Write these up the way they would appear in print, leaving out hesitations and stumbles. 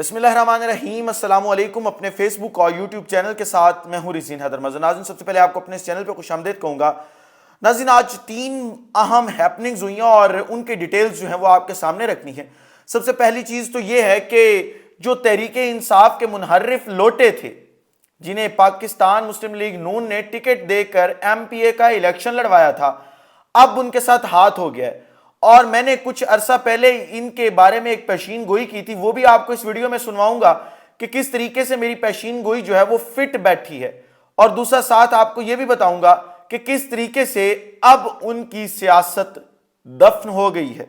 بسم اللہ الرحمن الرحیم۔ السلام علیکم۔ اپنے فیس بک اور یوٹیوب چینل کے ساتھ میں ہوں رزین حیدر مزن۔ ناظرین، سب سے پہلے آپ کو اپنے اس چینل پہ خوش آمدید کہوں گا۔ ناظرین، آج 3 اہم ہیپننگز ہوئی ہیں اور ان کے ڈیٹیلز جو ہیں وہ آپ کے سامنے رکھنی ہیں۔ سب سے پہلی چیز تو یہ ہے کہ جو تحریک انصاف کے منحرف لوٹے تھے، جنہیں پاکستان مسلم لیگ نون نے ٹکٹ دے کر ایم پی اے کا الیکشن لڑوایا تھا، اب ان کے ساتھ ہاتھ ہو گیا ہے۔ اور میں نے کچھ عرصہ پہلے ان کے بارے میں ایک پیشین گوئی کی تھی، وہ بھی آپ کو اس ویڈیو میں سنواؤں گا کہ کس طریقے سے میری پیشین گوئی جو ہے وہ فٹ بیٹھی ہے، اور دوسرا ساتھ آپ کو یہ بھی بتاؤں گا کہ کس طریقے سے اب ان کی سیاست دفن ہو گئی ہے۔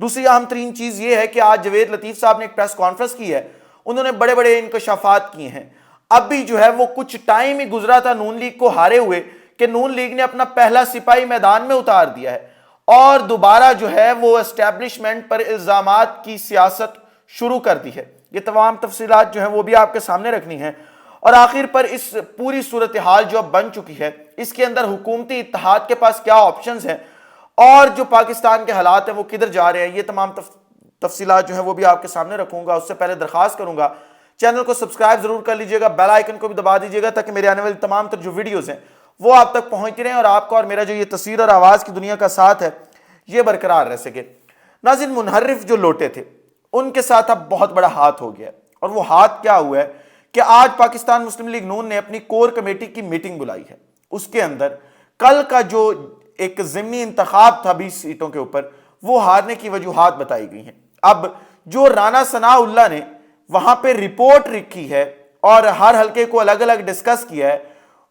دوسری اہم ترین چیز یہ ہے کہ آج جاوید لطیف صاحب نے ایک پریس کانفرنس کی ہے، انہوں نے بڑے بڑے انکشافات کیے ہیں۔ اب بھی جو ہے وہ کچھ ٹائم ہی گزرا تھا نون لیگ کو ہارے ہوئے کہ نون لیگ نے اپنا پہلا سپاہی میدان میں اتار دیا ہے اور دوبارہ جو ہے وہ اسٹیبلشمنٹ پر الزامات کی سیاست شروع کر دی ہے۔ یہ تمام تفصیلات جو ہیں وہ بھی آپ کے سامنے رکھنی ہیں، اور آخر پر اس پوری صورتحال جو اب بن چکی ہے، اس کے اندر حکومتی اتحاد کے پاس کیا آپشنز ہیں اور جو پاکستان کے حالات ہیں وہ کدھر جا رہے ہیں، یہ تمام تفصیلات جو ہیں وہ بھی آپ کے سامنے رکھوں گا۔ اس سے پہلے درخواست کروں گا چینل کو سبسکرائب ضرور کر لیجئے گا، بیل آئیکن کو بھی دبا دیجئے گا تاکہ میرے آنے والی تمام تر جو ویڈیوز ہیں وہ آپ تک پہنچتی رہیں اور آپ کو اور میرا جو یہ تصویر اور آواز کی دنیا کا ساتھ ہے یہ برقرار رہ سکے۔ ناظرین، منحرف جو لوٹے تھے ان کے ساتھ اب بہت بڑا ہاتھ ہو گیا ہے، اور وہ ہاتھ کیا ہوا ہے کہ آج پاکستان مسلم لیگ نون نے اپنی کور کمیٹی کی میٹنگ بلائی ہے۔ اس کے اندر کل کا جو ایک ضمنی انتخاب تھا 20 سیٹوں کے اوپر، وہ ہارنے کی وجوہات بتائی گئی ہیں۔ اب جو رانا ثناء اللہ نے وہاں پہ رپورٹ لکھی ہے اور ہر حلقے کو الگ الگ ڈسکس کیا ہے،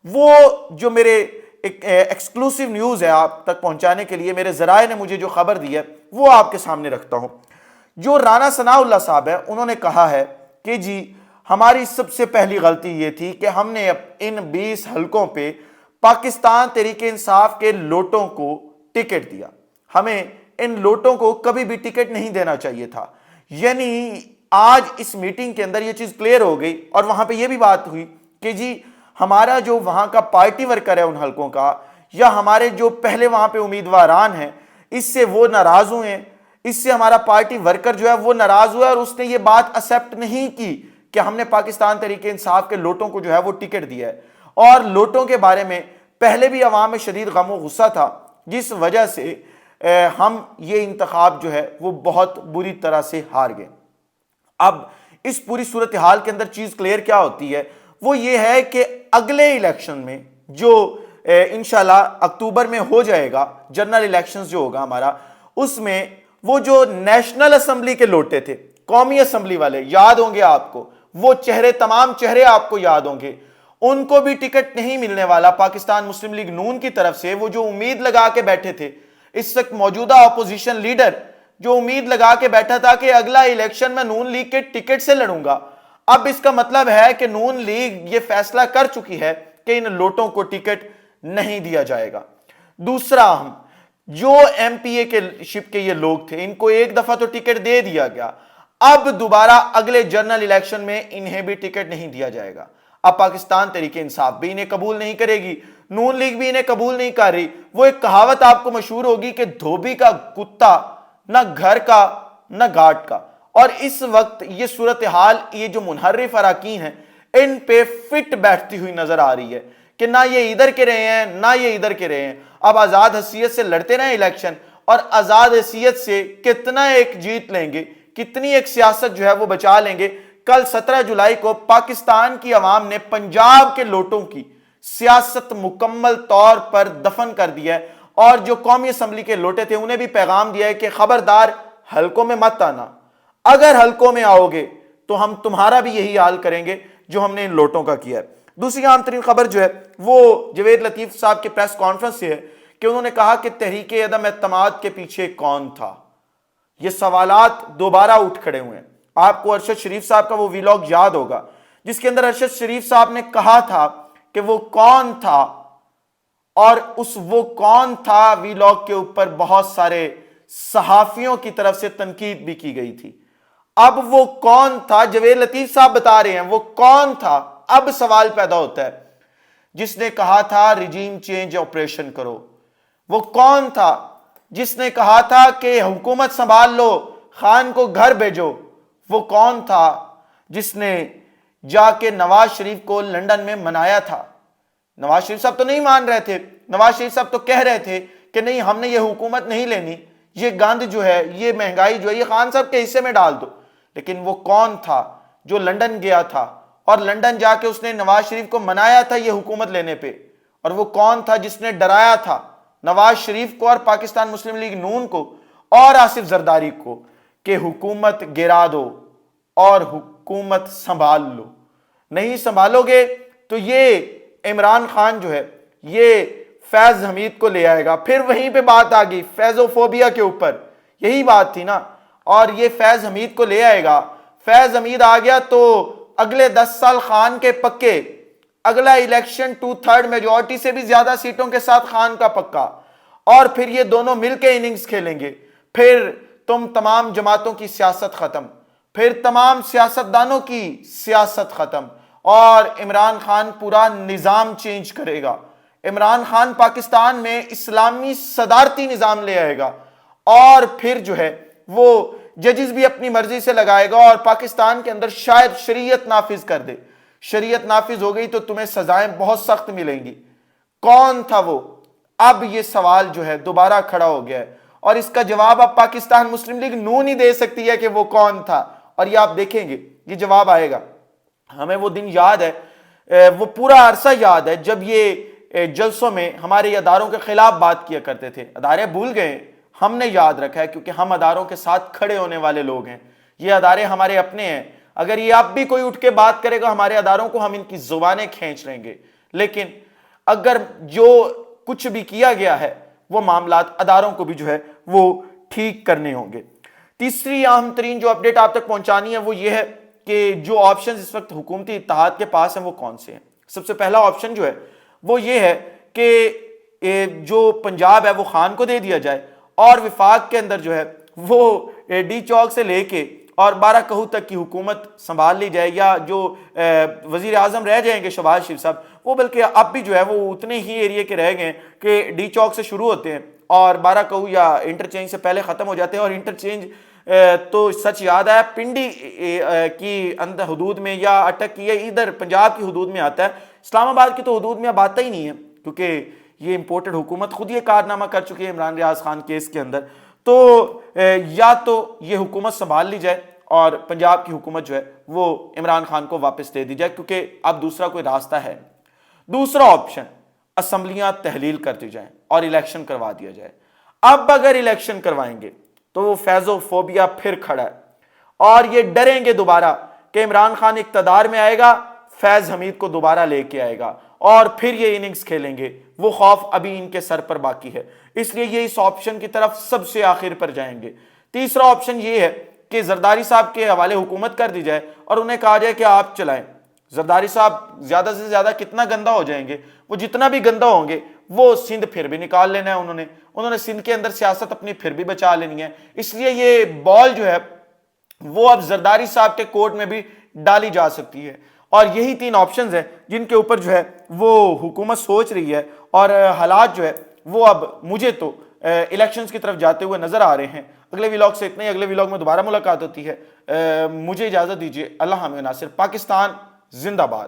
وہ جو میرے ایک ایکسکلوسیو نیوز ہے آپ تک پہنچانے کے لیے میرے ذرائع نے مجھے جو خبر دی ہے وہ آپ کے سامنے رکھتا ہوں۔ جو رانا ثناء اللہ صاحب ہے، انہوں نے کہا ہے کہ جی ہماری سب سے پہلی غلطی یہ تھی کہ ہم نے ان 20 حلقوں پہ پاکستان تحریک انصاف کے لوٹوں کو ٹکٹ دیا۔ ہمیں ان لوٹوں کو کبھی بھی ٹکٹ نہیں دینا چاہیے تھا۔ یعنی آج اس میٹنگ کے اندر یہ چیز کلیئر ہو گئی، اور وہاں پہ یہ بھی بات ہوئی کہ جی ہمارا جو وہاں کا پارٹی ورکر ہے ان حلقوں کا، یا ہمارے جو پہلے وہاں پہ امیدواران ہیں، اس سے وہ ناراض ہوئے ہیں، اس سے ہمارا پارٹی ورکر جو ہے وہ ناراض ہوا ہے، اور اس نے یہ بات ایکسپٹ نہیں کی کہ ہم نے پاکستان تحریک انصاف کے لوٹوں کو جو ہے وہ ٹکٹ دیا ہے۔ اور لوٹوں کے بارے میں پہلے بھی عوام میں شدید غم و غصہ تھا، جس وجہ سے ہم یہ انتخاب جو ہے وہ بہت بری طرح سے ہار گئے۔ اب اس پوری صورتحال کے اندر چیز کلیئر کیا ہوتی ہے، وہ یہ ہے کہ اگلے الیکشن میں جو انشاءاللہ اکتوبر میں ہو جائے گا، جنرل الیکشنز جو ہوگا ہمارا، اس میں وہ جو نیشنل اسمبلی کے لوٹے تھے، قومی اسمبلی والے، یاد ہوں گے آپ کو، وہ تمام چہرے آپ کو یاد ہوں گے، ان کو بھی ٹکٹ نہیں ملنے والا پاکستان مسلم لیگ نون کی طرف سے۔ وہ جو امید لگا کے بیٹھے تھے، اس وقت موجودہ اپوزیشن لیڈر جو امید لگا کے بیٹھا تھا کہ اگلا الیکشن میں نون لیگ کے ٹکٹ سے لڑوں گا، اب اس کا مطلب ہے کہ نون لیگ یہ فیصلہ کر چکی ہے کہ ان لوٹوں کو ٹکٹ نہیں دیا جائے گا۔ دوسرا، جو ایم پی اے کے شپ کے یہ لوگ تھے، ان کو ایک دفعہ تو ٹکٹ دے دیا گیا، اب دوبارہ اگلے جنرل الیکشن میں انہیں بھی ٹکٹ نہیں دیا جائے گا۔ اب پاکستان تحریک انصاف بھی انہیں قبول نہیں کرے گی، نون لیگ بھی انہیں قبول نہیں کر رہی۔ وہ ایک کہاوت آپ کو مشہور ہوگی کہ دھوبی کا کتا نہ گھر کا نہ گھاٹ کا، اور اس وقت یہ صورتحال، یہ جو منحرف اراکین ہیں، ان پہ فٹ بیٹھتی ہوئی نظر آ رہی ہے کہ نہ یہ ادھر کے رہے ہیں نہ یہ ادھر کے رہے ہیں۔ اب آزاد حیثیت سے لڑتے رہیں الیکشن، اور آزاد حیثیت سے کتنا ایک جیت لیں گے، کتنی ایک سیاست جو ہے وہ بچا لیں گے۔ کل 17 جولائی کو پاکستان کی عوام نے پنجاب کے لوٹوں کی سیاست مکمل طور پر دفن کر دیا ہے، اور جو قومی اسمبلی کے لوٹے تھے انہیں بھی پیغام دیا ہے کہ خبردار حلقوں میں مت آنا، اگر حلقوں میں آؤ گے تو ہم تمہارا بھی یہی حال کریں گے جو ہم نے ان لوٹوں کا کیا ہے۔ دوسری عام ترین خبر جو ہے وہ جاوید لطیف صاحب کے پریس کانفرنس سے ہے کہ انہوں نے کہا کہ تحریک عدم اعتماد کے پیچھے کون تھا۔ یہ سوالات دوبارہ اٹھ کھڑے ہوئے ہیں۔ آپ کو ارشد شریف صاحب کا وہ ویلاگ یاد ہوگا جس کے اندر ارشد شریف صاحب نے کہا تھا کہ وہ کون تھا، اور اس وہ کون تھا ویلاگ کے اوپر بہت سارے صحافیوں کی طرف سے تنقید بھی کی گئی تھی۔ اب وہ کون تھا، جاوید لطیف صاحب بتا رہے ہیں وہ کون تھا۔ اب سوال پیدا ہوتا ہے، جس نے کہا تھا ریجیم چینج آپریشن کرو، وہ کون تھا جس نے کہا تھا کہ حکومت سنبھال لو، خان کو گھر بھیجو، وہ کون تھا جس نے جا کے نواز شریف کو لنڈن میں منایا تھا؟ نواز شریف صاحب تو نہیں مان رہے تھے، نواز شریف صاحب تو کہہ رہے تھے کہ نہیں ہم نے یہ حکومت نہیں لینی، یہ گند جو ہے، یہ مہنگائی جو ہے یہ خان صاحب کے حصے میں ڈال دو۔ لیکن وہ کون تھا جو لنڈن گیا تھا اور لنڈن جا کے اس نے نواز شریف کو منایا تھا یہ حکومت لینے پہ؟ اور وہ کون تھا جس نے ڈرایا تھا نواز شریف کو اور پاکستان مسلم لیگ نون کو اور آصف زرداری کو کہ حکومت گرا دو اور حکومت سنبھال لو؟ نہیں سنبھالو گے تو یہ عمران خان جو ہے یہ فیض حمید کو لے آئے گا۔ پھر وہیں پہ بات آ گئی فیضوفوبیا کے اوپر، یہی بات تھی نا، اور یہ فیض حمید کو لے آئے گا۔ فیض حمید آ گیا تو اگلے 10 سال خان کے پکے، اگلا الیکشن 2/3 میجورٹی سے بھی زیادہ سیٹوں کے ساتھ خان کا پکا، اور پھر یہ دونوں مل کے اننگز کھیلیں گے۔ پھر تم تمام جماعتوں کی سیاست ختم، پھر تمام سیاستدانوں کی سیاست ختم، اور عمران خان پورا نظام چینج کرے گا۔ عمران خان پاکستان میں اسلامی صدارتی نظام لے آئے گا، اور پھر جو ہے وہ ججز بھی اپنی مرضی سے لگائے گا، اور پاکستان کے اندر شاید شریعت نافذ کر دے۔ شریعت نافذ ہو گئی تو تمہیں سزائیں بہت سخت ملیں گی۔ کون تھا وہ؟ اب یہ سوال جو ہے دوبارہ کھڑا ہو گیا ہے، اور اس کا جواب اب پاکستان مسلم لیگ نون ہی دے سکتی ہے کہ وہ کون تھا، اور یہ آپ دیکھیں گے یہ جواب آئے گا۔ ہمیں وہ دن یاد ہے، وہ پورا عرصہ یاد ہے جب یہ جلسوں میں ہمارے اداروں کے خلاف بات کیا کرتے تھے۔ ادارے بھول گئے، ہم نے یاد رکھا ہے کیونکہ ہم اداروں کے ساتھ کھڑے ہونے والے لوگ ہیں۔ یہ ادارے ہمارے اپنے ہیں، اگر یہ اب بھی کوئی اٹھ کے بات کرے گا ہمارے اداروں کو، ہم ان کی زبانیں کھینچ لیں گے۔ لیکن اگر جو کچھ بھی کیا گیا ہے وہ معاملات اداروں کو بھی جو ہے وہ ٹھیک کرنے ہوں گے۔ تیسری اہم ترین جو اپڈیٹ آپ تک پہنچانی ہے وہ یہ ہے کہ جو آپشنز اس وقت حکومتی اتحاد کے پاس ہیں وہ کون سے ہیں۔ سب سے پہلا آپشن جو ہے وہ یہ ہے کہ جو پنجاب ہے وہ خان کو دے دیا جائے، اور وفاق کے اندر جو ہے وہ ڈی چوک سے لے کے اور 12 کہو تک کی حکومت سنبھال لی جائے، یا جو وزیر اعظم رہ جائیں گے شہباز شریف صاحب، وہ بلکہ اب بھی جو ہے وہ اتنے ہی ایریے کے رہ گئے ہیں کہ ڈی چوک سے شروع ہوتے ہیں اور 12 کہو یا انٹرچینج سے پہلے ختم ہو جاتے ہیں، اور انٹرچینج تو سچ یاد ہے پنڈی کی اندر حدود میں یا اٹک کی یا ادھر پنجاب کی حدود میں آتا ہے، اسلام آباد کی تو حدود میں اب آتا ہی نہیں ہے کیونکہ یہ امپورٹڈ حکومت خود یہ کارنامہ کر چکی ہے عمران ریاض خان کیس کے اندر۔ تو یا تو یہ حکومت سنبھال لی جائے اور پنجاب کی حکومت جو ہے وہ عمران خان کو واپس دے دی جائے، کیونکہ اب دوسرا کوئی راستہ ہے۔ دوسرا آپشن، اسمبلیاں تحلیل کر دی جائیں اور الیکشن کروا دیا جائے۔ اب اگر الیکشن کروائیں گے تو وہ فیضوفوبیا پھر کھڑا ہے، اور یہ ڈریں گے دوبارہ کہ عمران خان اقتدار میں آئے گا، فیض حمید کو دوبارہ لے کے آئے گا اور پھر یہ اننگز کھیلیں گے۔ وہ خوف ابھی ان کے سر پر باقی ہے، اس لیے یہ اس آپشن کی طرف سب سے آخر پر جائیں گے۔ تیسرا آپشن یہ ہے کہ زرداری صاحب کے حوالے حکومت کر دی جائے اور انہیں کہا جائے کہ آپ چلائیں۔ زرداری صاحب زیادہ سے زیادہ کتنا گندہ ہو جائیں گے؟ وہ جتنا بھی گندہ ہوں گے وہ سندھ پھر بھی نکال لینا ہے انہوں نے سندھ کے اندر سیاست اپنی پھر بھی بچا لینی ہے۔ اس لیے یہ بال جو ہے وہ اب زرداری صاحب کے کورٹ میں بھی ڈالی جا سکتی ہے، اور یہی 3 آپشنز ہیں جن کے اوپر جو ہے وہ حکومت سوچ رہی ہے، اور حالات جو ہے وہ اب مجھے تو الیکشنز کی طرف جاتے ہوئے نظر آ رہے ہیں۔ اگلے ویلاگ سے اتنا ہی، اگلے ویلاگ میں دوبارہ ملاقات ہوتی ہے۔ مجھے اجازت دیجیے، اللہ حافظ ناصر، پاکستان زندہ باد۔